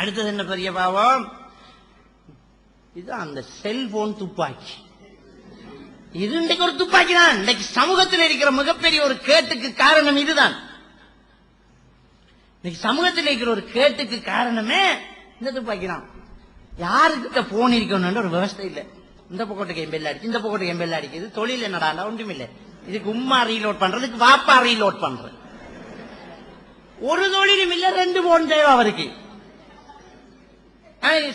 அடுத்தது என்ன பெரிய பாவம்? இது அந்த செல்போன் துப்பாக்கி. இது இன்றைக்கு ஒரு துப்பாக்கி தான். இன்றைக்கு சமூகத்தில் இருக்கிற மிகப்பெரிய ஒரு கேட்டுக்கு காரணம் இதுதான். இன்னைக்கு சமூகத்தில் இருக்கிற ஒரு கேட்டுக்கு காரணமே இந்த துப்பாக்கி தான். யாருக்கிட்ட போன் இருக்கணும்னு ஒரு விவசாயம் இல்லை. இந்த பக்கத்துக்கு எம்பெல்ல அடிச்சு, இந்த பக்கத்துக்கு எம்பெல்ல அடிக்குது. தொழில் என்னடா ஒன்றும் இல்லை. இதுக்கு உம்மா ரீலோட் பண்றதுக்கு வாப்பா ரீலோட் பண்றது. ஒரு தொழிலும் இல்ல, 2 போன் தேவை அவருக்கு.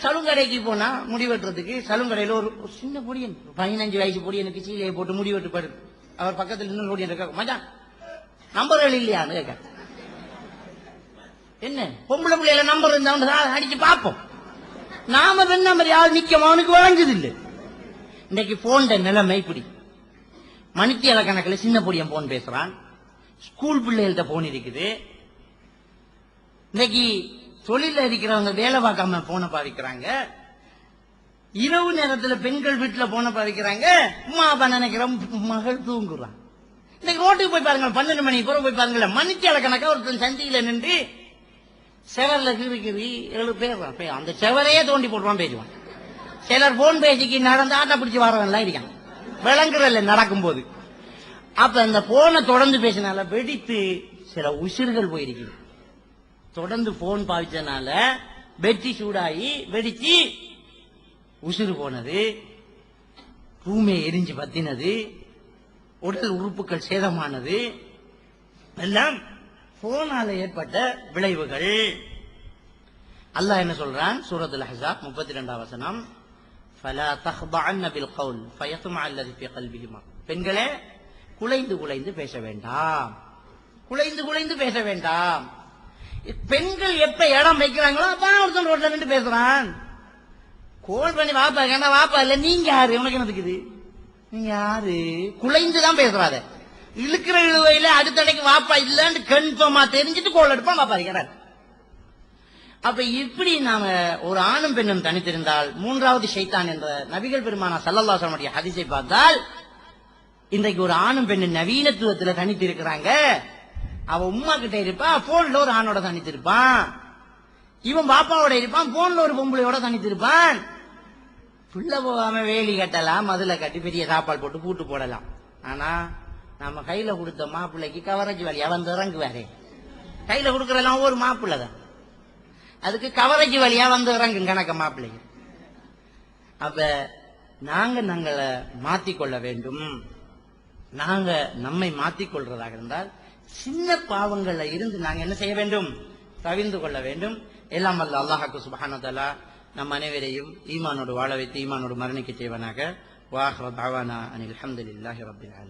சலுங்கடைக்கு போனா முடி வெட்டுறதுக்கு, சலுங்கடையில ஒரு சின்ன பொடியன், 15 வயசு பொடியனுக்கு சீலையை போட்டு முடி வெட்டு படுது. அவர் பக்கத்தில் இன்னொரு பொடியன் இருக்க, மச்சான் நம்பர்கள் இல்லையான்னு கேட்க. என்ன பொம்பளை பிள்ளைல நம்பர் இருந்தா அடிச்சு பார்ப்போம். நாம பெண் நம்பர் யார் நிக்கமா அவனுக்கு வழங்குது இல்லை. இன்னைக்கு போன் நிலைமை இப்படி. மணித்தியால கணக்கில் சின்ன பொடியன் போன் பேசுறான். ஸ்கூல் பிள்ளைகள்கிட்ட போன் இருக்குது. இன்னைக்கு தொழில இருக்கிறவங்க வேலை பார்க்காம போன பாவிக்கிறாங்க. இரவு நேரத்தில் பெண்கள் வீட்டுல போன பாவிக்கிறாங்க. அம்மா அப்பா நினைக்கிற மகள் தூங்குறான். இன்னைக்கு ரோட்டுக்கு போய் பாருங்க, 12 மணிக்கு பிறகு போய் பாருங்க, மணித்தியால கணக்கா ஒருத்தன் சந்தியில நின்று செவர்ல கிறுக்கிறி 7 பேர் அந்த செவரையே தோண்டி போட்டுவான் பேசுவான். சிலர் போன் பேசிக்கு நடந்து ஆட்ட பிடிச்சி வரவன்லாம் இருக்கான். விளங்குறல்ல நடக்கும் போது. அப்ப அந்த போனை தொடர்ந்து பேசினால வெடித்து சில உசிர்கள் போயிருக்குது. தொடர்ந்து போன் பாவிச்சனால வெட்டி சூடாகி வெடிச்சு உசிறு போனது, ரூமே எரிஞ்சு பத்தினது, உடல் உறுப்புகள் சேதமானது, எல்லாம் போனால ஏற்பட்ட விளைவுகள். அல்லாஹ் என்ன சொல்றான்? சூரத்துல் அஹ்ஸாப் 32 வசனம், ஃபலா தஹ்பஅன்ன பில் கௌல் ஃபயத்மஅ அல்லதி ஃபீ கல்பிஹி மர்த். பெண்களே, குலைந்து குலைந்து பேச வேண்டாம், குலைந்து குலைந்து பேச வேண்டாம். பெண்கள் எப்ப இடம் வைக்கிறாங்களோ அப்ப ஒருத்தன் ரோட்ல நின்று பேசுறான். கோல் பண்ணி வாப்பா கேண்டா, வாப்பா இல்ல நீங்க யாரு, உனக்கு என்ன இருக்குது, நீங்க யாரு, குலைந்துதான் பேசுறாத. இழுக்கிற இழுவையில அடுத்தடைக்கு வாப்பா இல்லன்னு கன்ஃபார்மா தெரிஞ்சுட்டு கோல் எடுப்பான், வாப்பா இருக்கிறார். அப்ப இப்படி நாம ஒரு ஆணும் பெண்ணும் தனித்திருந்தால் 3வது ஷைத்தான் என்ற நபிகள் பெருமானா ஸல்லல்லாஹு அலைஹி வஸல்லம் ஹதீஸை பார்த்தால், இன்றைக்கு ஒரு ஆணும் பெண்ணும் நவீனத்துவத்துல தனித்து இருக்கிறாங்க. அவன் உம்மா கிட்ட இருப்பான், போன்ல ஒரு ஆணோட தனித்து இருப்பான். இவன் பாப்பாவோட இருப்பான், போன்ல ஒரு பொம்பளையோட தனித்து இருப்பான். பிள்ளை போகாம வேலி கட்டலாம், மதுல கட்டி பெரிய சாப்பாடு போட்டு பூட்டு போடலாம். ஆனா நம்ம கையில கொடுத்த மாப்பிள்ளைக்கு கவரேஜ் வழியா வந்து இறங்குவாரு. கையில கொடுக்கறதெல்லாம் ஒரு மாப்பிள்ளை தான், அதுக்கு கவரேஜ் வழியா வந்து இறங்கும் கணக்க மாப்பிள்ளைக்கு. அப்ப நாங்களை மாத்திக்கொள்ள வேண்டும். நாங்க நம்மை மாத்திக்கொள்றதாக இருந்தால் சின்ன பாவங்கள்ல இருந்து நாங்க என்ன செய்ய வேண்டும்? தவிர்ந்து கொள்ள வேண்டும். எல்லாம் வல்ல அல்லாஹ்வுக்கு சுப்ஹானஹு வ தஆலா நம் அனைவரையும் ஈமானோடு வாழ வைத்து ஈமானோடு மரணிக்க செய்வனாக. வாஹிரு தஅவானா அனில் ஹம்துலில்லாஹி ரப்பில் ஆலமீன்.